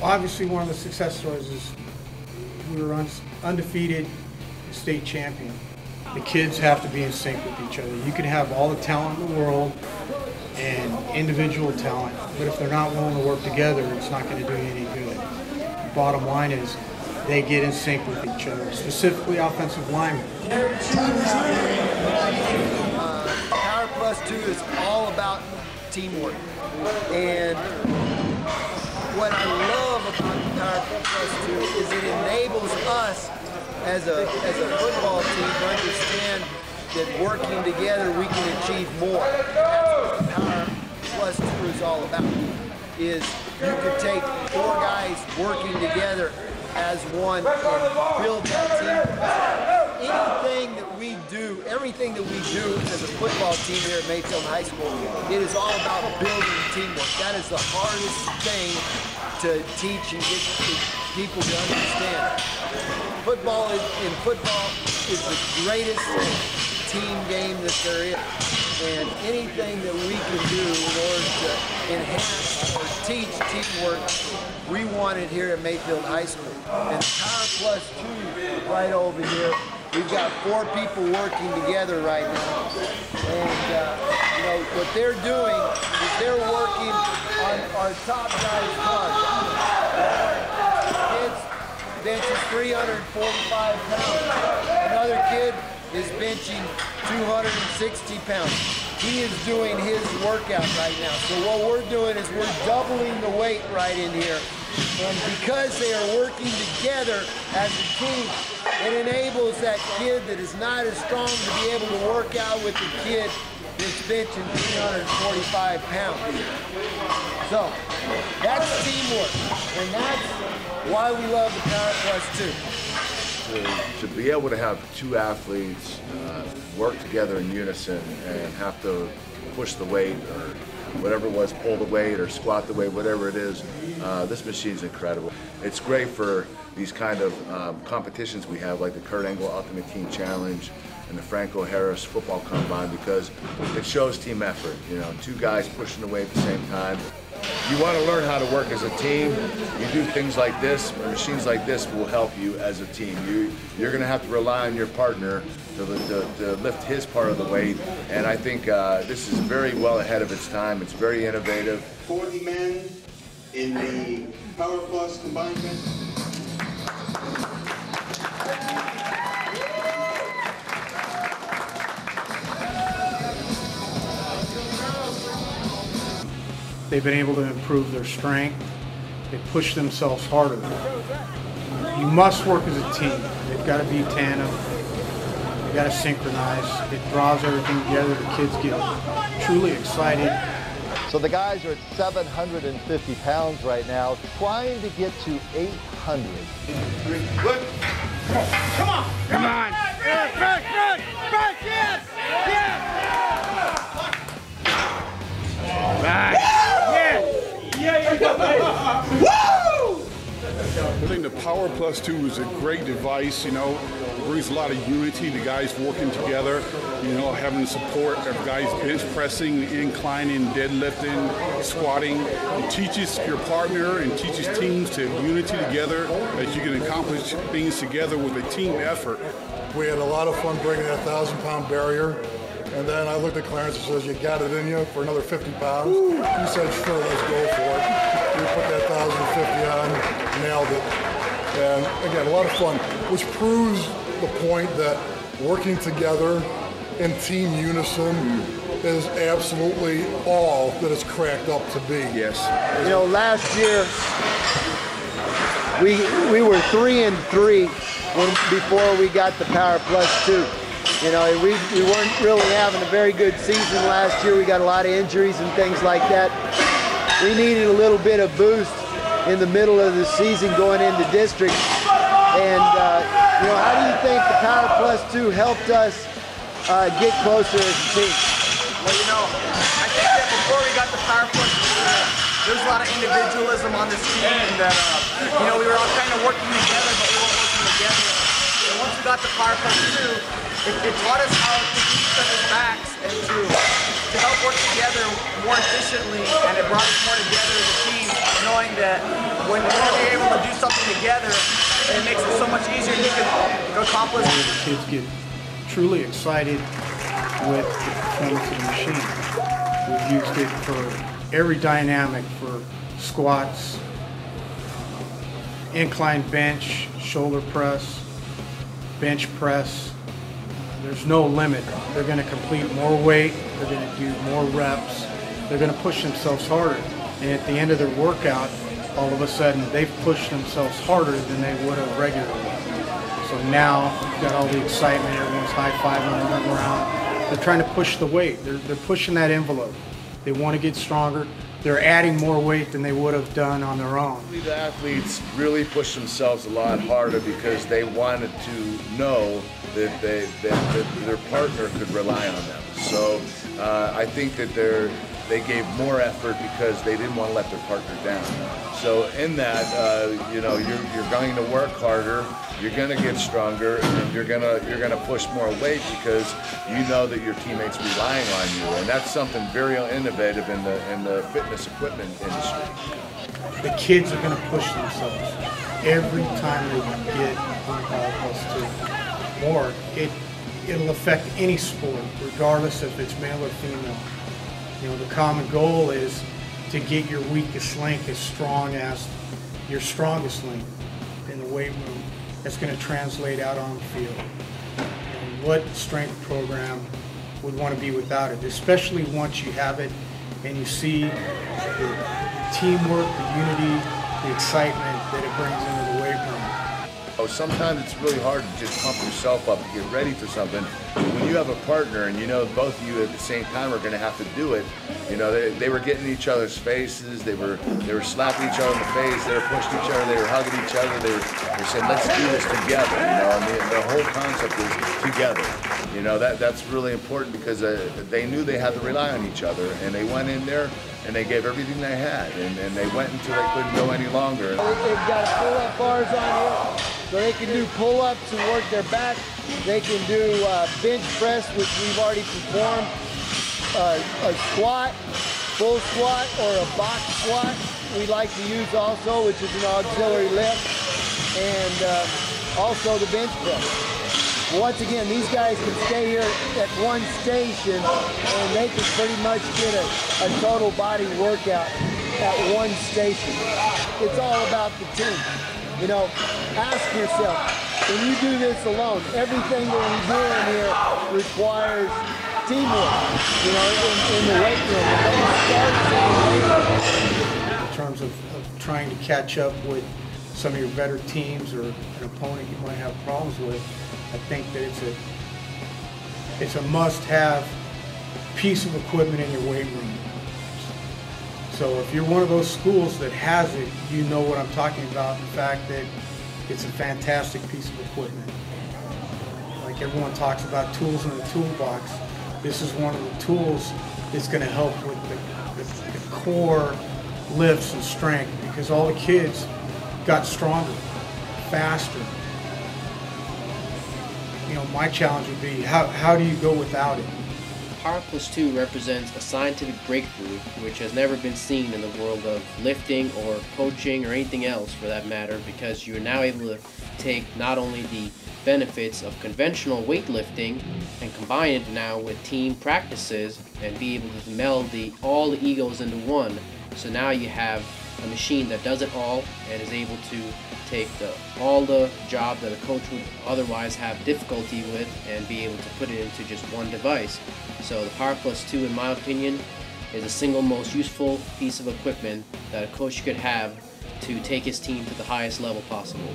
Obviously, one of the success stories is we were undefeated state champion. The kids have to be in sync with each other. You can have all the talent in the world and individual talent, but if they're not willing to work together, it's not going to do you any good. Bottom line is they get in sync with each other, specifically offensive linemen. Power Plus 2 is all about teamwork. And what I love about Power Plus 2 is it enables us as a football team to understand that working together we can achieve more. That's what Power Plus 2 is all about. Is you could take 4 guys working together as one and build that team. Anything that we do, everything that we do as a football team here at Mayfield High School, it is all about building teamwork. That is the hardest thing to teach and get people to understand. Football is the greatest team game that there is. And anything that we can do in order to enhance or teach teamwork, we want it here at Mayfield High School. And Power Plus 2 right over here, we've got 4 people working together right now. And you know, what they're doing is they're working on our top guy's card. Kid benches 345 pounds. Another kid is benching 260 pounds. He is doing his workout right now. So what we're doing is we're doubling the weight right in here. And because they are working together as a team, it enables that kid that is not as strong to be able to work out with the kid that's benching 345 pounds. So that's teamwork, and that's why we love the Power Plus 2. To be able to have 2 athletes work together in unison and have to push the weight or whatever it was, pull the weight or squat the weight, whatever it is, this machine's incredible. It's great for these kind of competitions we have, like the Kurt Angle Ultimate Team Challenge and the Franco Harris Football Combine, because it shows team effort. You know, 2 guys pushing the weight at the same time. You want to learn how to work as a team. You do things like this, machines like this will help you as a team. You're going to have to rely on your partner to lift his part of the weight, and I think this is very well ahead of its time. It's very innovative. 40 men in the Power Plus combined event. They've been able to improve their strength. They push themselves harder. You must work as a team. They've got to be tandem. They've got to synchronize. It draws everything together. The kids get truly excited. So the guys are at 750 pounds right now, trying to get to 800. Good. Come on! Come on! Back, yes! Back! Woo! I think the Power Plus 2 is a great device, you know. It brings a lot of unity, the guys working together, you know, having support of guys bench pressing, inclining, deadlifting, squatting. It teaches your partner and teaches teams to have unity together, that you can accomplish things together with a team effort. We had a lot of fun breaking that 1,000-pound barrier. And then I looked at Clarence and says, "You got it in you for another 50 pounds?" He said, "Sure, let's go for it." We put that 1,050 on, nailed it. And again, a lot of fun, which proves the point that working together in team unison is absolutely all that it's cracked up to be. Yes. You know, last year we were 3-3 before we got the Power Plus 2. You know, we weren't really having a very good season last year. We got a lot of injuries and things like that. We needed a little bit of boost in the middle of the season going into district. And, you know, how do you think the Power Plus 2 helped us get closer as a team? Well, you know, I think that before we got the Power Plus 2, there's a lot of individualism on this team that, you know, we were all kind of working together, but we weren't working together. And once we got the Power Plus 2, it taught us how to keep each other's backs and to help work together more efficiently, and it brought us more together as a team. You know, knowing that when you're able to do something together, it makes it so much easier and you can accomplish. The kids get truly excited with the performance of the machine. We've used it for every dynamic, for squats, incline bench, shoulder press, bench press. There's no limit. They're going to complete more weight, they're going to do more reps, they're going to push themselves harder. And at the end of their workout, all of a sudden they've pushed themselves harder than they would have regularly. So now you've got all the excitement, everyone's high-fiving them around. They're trying to push the weight, they're pushing that envelope. They want to get stronger. They're adding more weight than they would have done on their own. The athletes really pushed themselves a lot harder because they wanted to know that their partner could rely on them. So I think that they gave more effort because they didn't want to let their partner down. So in that, you're going to work harder, you're going to get stronger, and you're going to push more weight because you know that your teammates relying on you, and that's something very innovative in the fitness equipment industry. The kids are going to push themselves every time they get on Power+2. Or it'll affect any sport, regardless if it's male or female. You know, the common goal is to get your weakest link as strong as your strongest link in the weight room. That's going to translate out on the field. And what strength program would want to be without it, especially once you have it and you see the teamwork, the unity, the excitement that it brings into the weight room. Sometimes it's really hard to just pump yourself up and get ready for something. But when you have a partner and you know both of you at the same time are going to have to do it, you know, they were getting in each other's faces, they were slapping each other in the face, they were pushing each other, they were hugging each other, they were saying, let's do this together, you know, and the whole concept is together. You know, that's really important because they knew they had to rely on each other, and they went in there and they gave everything they had, and they went until they couldn't go any longer. They've got pull-up bars on here, so they can do pull-ups and work their back. They can do bench press, which we've already performed, a squat, full squat, or a box squat we like to use also, which is an auxiliary lift, and also the bench press. Once again, these guys can stay here at one station and they can pretty much get a total body workout at one station. It's all about the team. You know, ask yourself, when you do this alone, everything that we're doing here requires teamwork, you know, in the weight room. In terms of trying to catch up with some of your better teams or an opponent you might have problems with, I think that it's a must-have piece of equipment in your weight room. So if you're one of those schools that has it, you know what I'm talking about, the fact that it's a fantastic piece of equipment. Like everyone talks about tools in the toolbox, this is one of the tools that's going to help with the core lifts and strength, because all the kids got stronger, faster. You know, my challenge would be, how do you go without it? Power+2 represents a scientific breakthrough which has never been seen in the world of lifting or coaching or anything else for that matter, because you are now able to take not only the benefits of conventional weightlifting and combine it now with team practices and be able to meld all the egos into one. So now you have a machine that does it all and is able to take all the job that a coach would otherwise have difficulty with and be able to put it into just one device. So the Power+2, in my opinion, is the single most useful piece of equipment that a coach could have to take his team to the highest level possible.